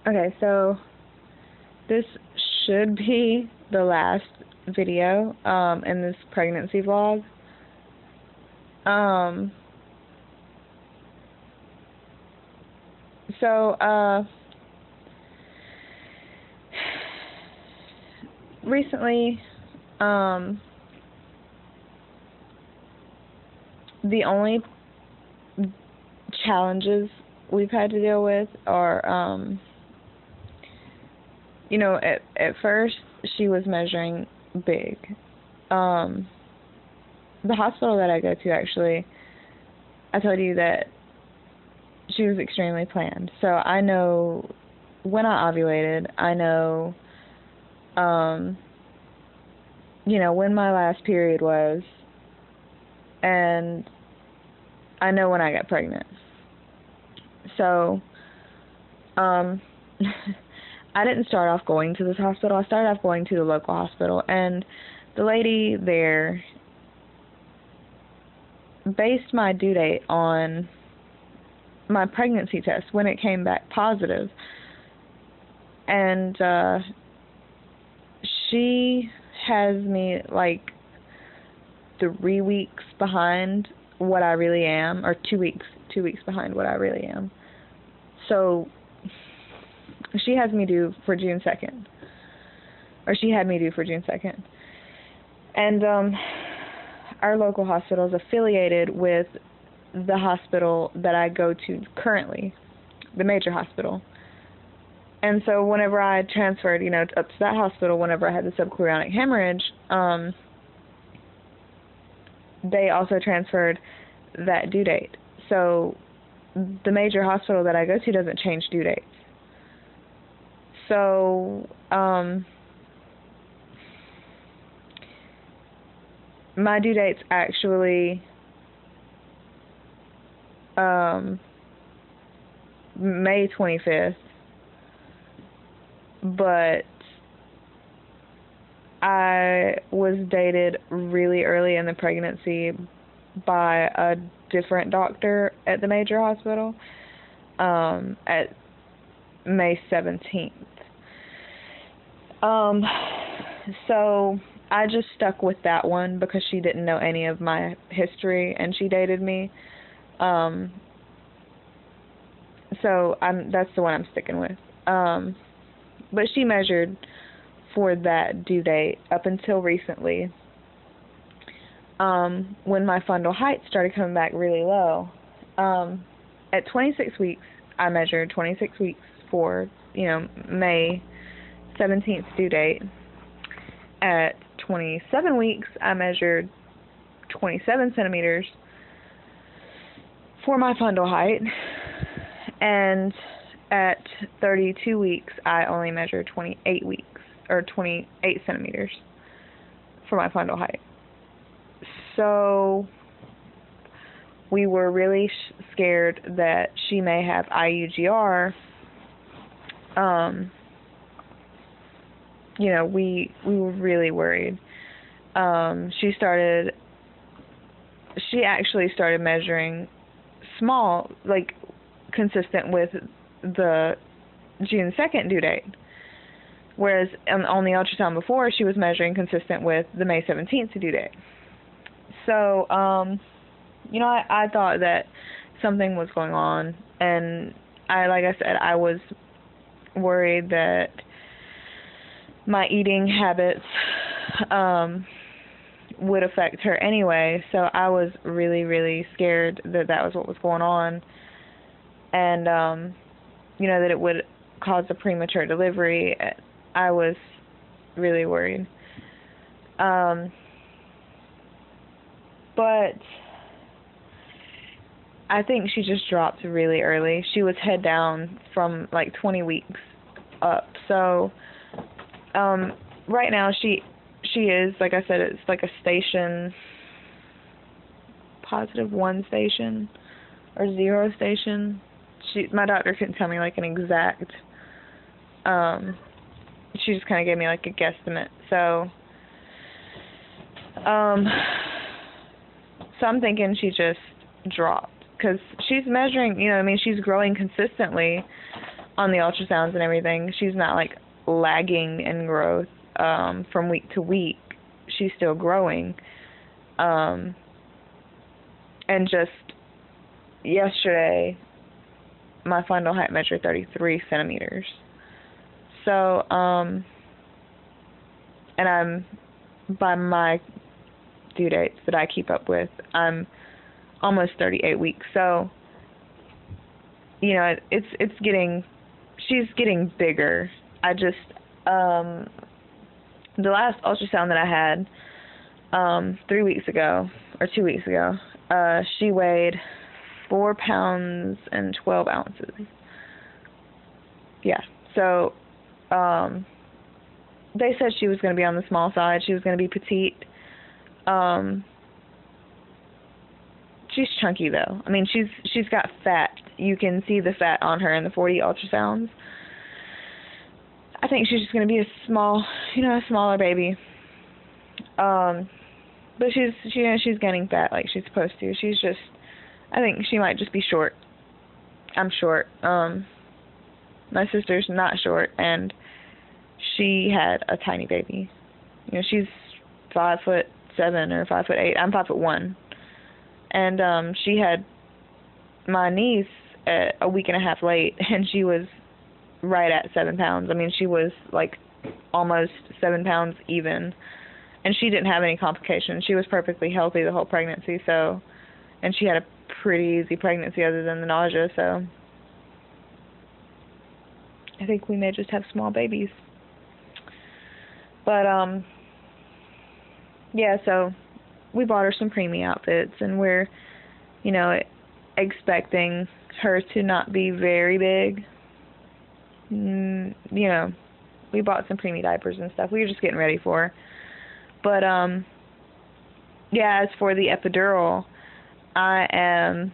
Okay, so this should be the last video in this pregnancy vlog. So recently, the only challenges we've had to deal with are, at first she was measuring big. The hospital that I go to, actually, I told you that she was extremely planned. So I know when I ovulated, I know, when my last period was, and I know when I got pregnant. So, I didn't start off going to this hospital. I started off going to the local hospital, and the lady there based my due date on my pregnancy test when it came back positive. And she has me like 3 weeks behind what I really am, or 2 weeks behind what I really am. So she has me due for June 2nd. Or she had me due for June 2nd. And our local hospital is affiliated with the hospital that I go to currently, the major hospital. And so whenever I transferred, up to that hospital, whenever I had the subchorionic hemorrhage, they also transferred that due date. So the major hospital that I go to doesn't change due dates. So my due date's actually May 25th, but I was dated really early in the pregnancy by a different doctor at the major hospital at May 17th. So I just stuck with that one because she didn't know any of my history and she dated me. So that's the one I'm sticking with. But she measured for that due date up until recently, when my fundal height started coming back really low. At 26 weeks, I measured 26 weeks for, May 17th due date. At 27 weeks, I measured 27 centimeters for my fundal height. And at 32 weeks, I only measured 28 centimeters for my fundal height. So we were really scared that she may have IUGR. We were really worried. She actually started measuring small, like consistent with the June 2nd due date. Whereas on the ultrasound before, she was measuring consistent with the May 17th due date. So, I thought that something was going on, and like I said, I was worried that my eating habits would affect her anyway. So I was really, really scared that was what was going on, and that it would cause a premature delivery. I was really worried. But I think she just dropped really early. She was head down from like 20 weeks up. So right now she is, like I said, it's like a station, +1 station or 0 station. My doctor couldn't tell me like an exact. She just kind of gave me like a guesstimate. So I'm thinking she just dropped because she's measuring. She's growing consistently. on the ultrasounds and everything, she's not like lagging in growth from week to week. She's still growing. And just yesterday, my fundal height measured 33 centimeters. So, and I'm, by my due dates that I keep up with, I'm almost 38 weeks. So, you know, it's getting, she's getting bigger. I just, the last ultrasound that I had, 3 weeks ago, or 2 weeks ago, she weighed 4 pounds and 12 ounces. Yeah, so, they said she was going to be on the small side. She was going to be petite. She's chunky though. I mean, she's got fat. You can see the fat on her in the 4D ultrasounds. I think she's just going to be a small, a smaller baby. But she's gaining fat like she's supposed to. She's just, I think she might just be short. I'm short. My sister's not short, and she had a tiny baby. She's 5'7" or 5'8". I'm 5'1", and she had my niece at a week and a half late, and she was right at 7 pounds. I mean, she was like almost 7 pounds even, and she didn't have any complications. She was perfectly healthy the whole pregnancy, so, and she had a pretty easy pregnancy other than the nausea, so I think we may just have small babies. But, yeah, so we bought her some preemie outfits, and we're, expecting her to not be very big. We bought some preemie diapers and stuff. We were just getting ready for her. But, yeah, as for the epidural, I'm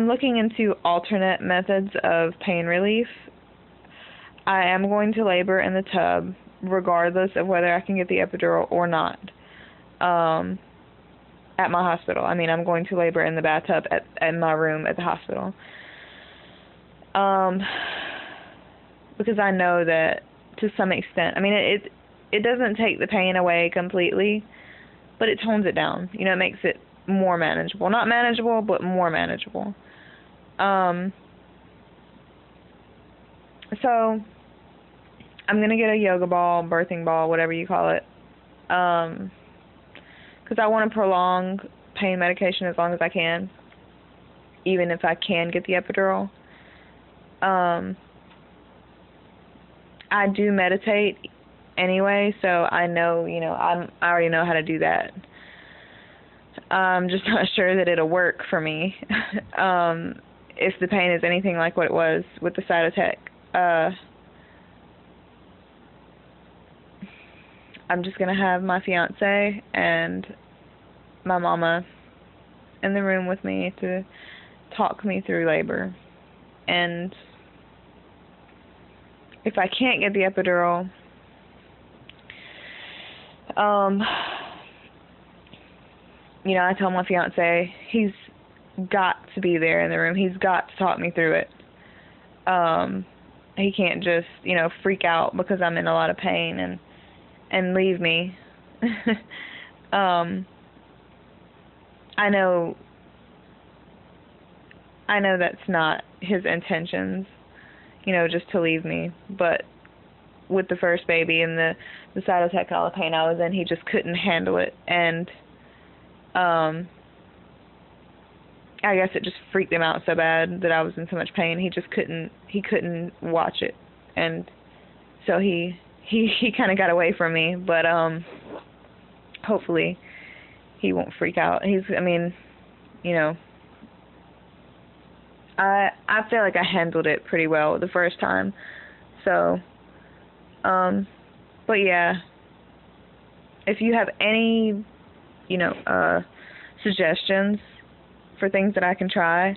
looking into alternate methods of pain relief. I am going to labor in the tub, regardless of whether I can get the epidural or not, at my hospital. I mean, I'm going to labor in the bathtub at my room at the hospital. Because I know that, to some extent, I mean, it doesn't take the pain away completely, but it tones it down. It makes it more manageable. Not manageable, but more manageable. So, I'm going to get a yoga ball, birthing ball, whatever you call it, because I want to prolong pain medication as long as I can, even if I can get the epidural. I do meditate anyway, so I know, I already know how to do that. I'm just not sure that it'll work for me, if the pain is anything like what it was with the Cytotec. I'm just going to have my fiance and my mama in the room with me to talk me through labor. And if I can't get the epidural, I tell my fiance he's got to be there in the room. He's got to talk me through it. He can't just, freak out because I'm in a lot of pain and leave me. I know that's not his intentions, just to leave me, but with the first baby and the Cytotec, all the pain I was in, he just couldn't handle it, and I guess it just freaked him out so bad that I was in so much pain. He couldn't watch it, and so he kind of got away from me, but hopefully he won't freak out. I feel like I handled it pretty well the first time. So, but yeah, if you have any, suggestions for things that I can try,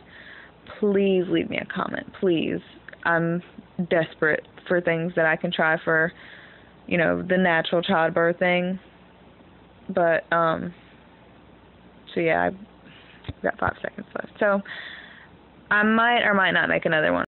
please leave me a comment, please. I'm desperate for things that I can try for, the natural childbirthing. But, so yeah, I've got 5 seconds left. So, I might or might not make another one.